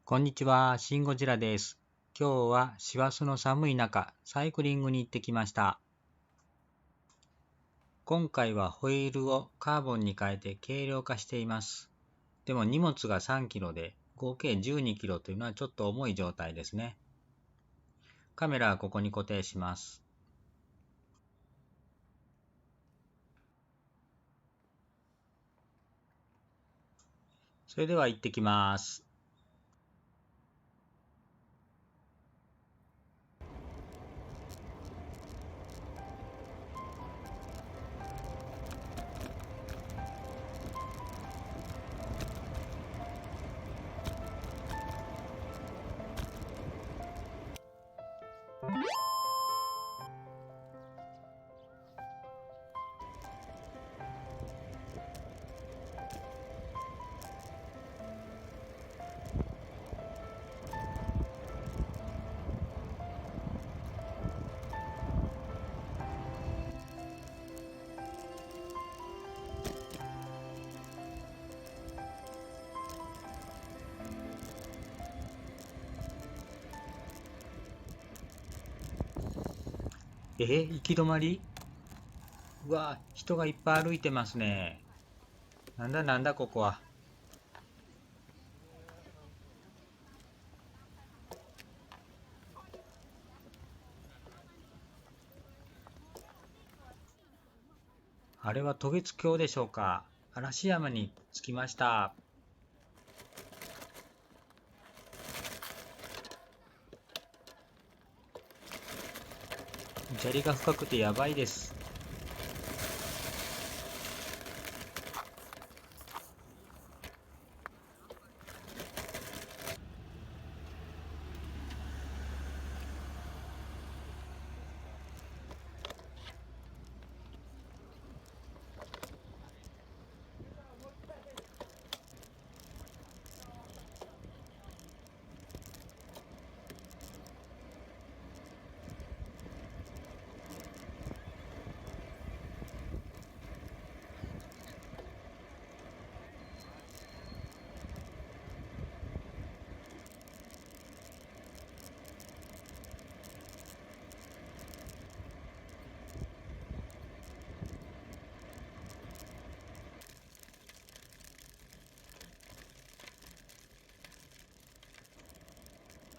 こんにちは、シンゴジラです。今日は師走の寒い中、サイクリングに行ってきました。今回はホイールをカーボンに変えて軽量化しています。でも荷物が3キロで合計12キロというのはちょっと重い状態ですね。カメラはここに固定します。それでは行ってきます。行き止まり？うわ、人がいっぱい歩いてますね。なんだここは。あれは渡月橋でしょうか。嵐山に着きました。砂利が深くてやばいです。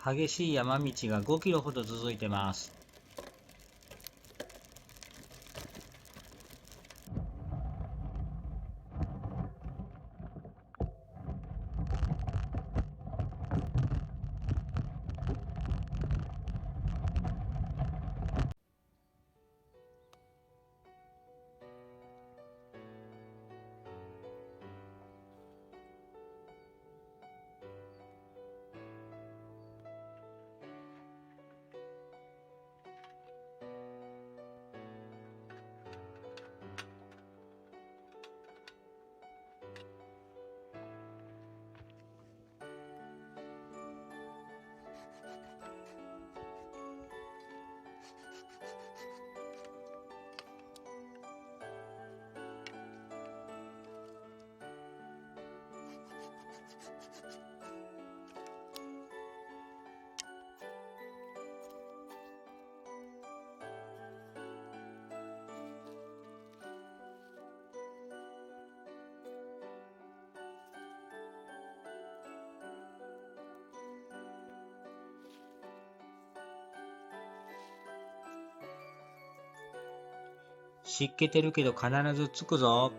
激しい山道が5キロほど続いてます。湿気てるけど必ずつくぞ。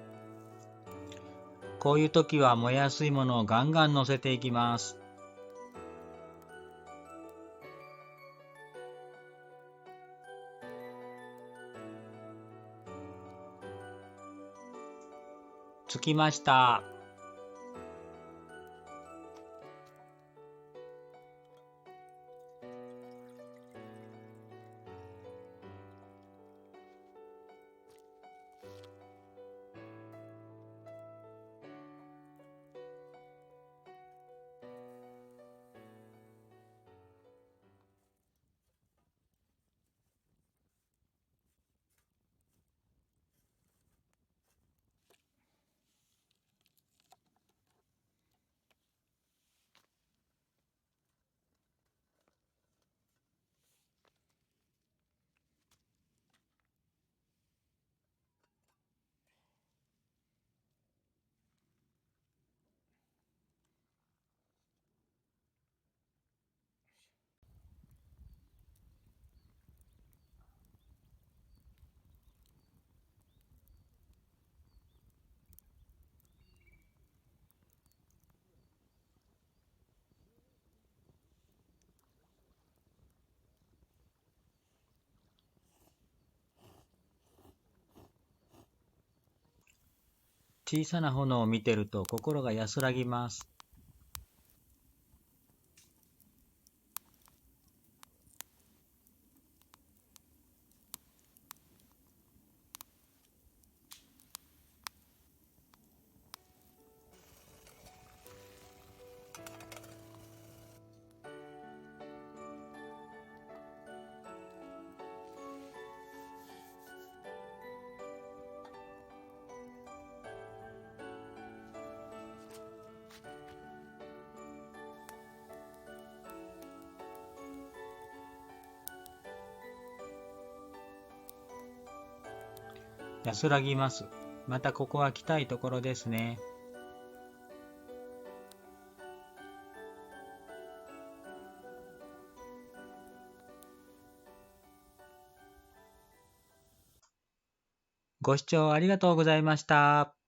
こういう時は燃えやすいものをガンガン乗せていきます。着きました。小さな炎を見てると心が安らぎます。安らぎます。またここは来たいところですね。ご視聴ありがとうございました。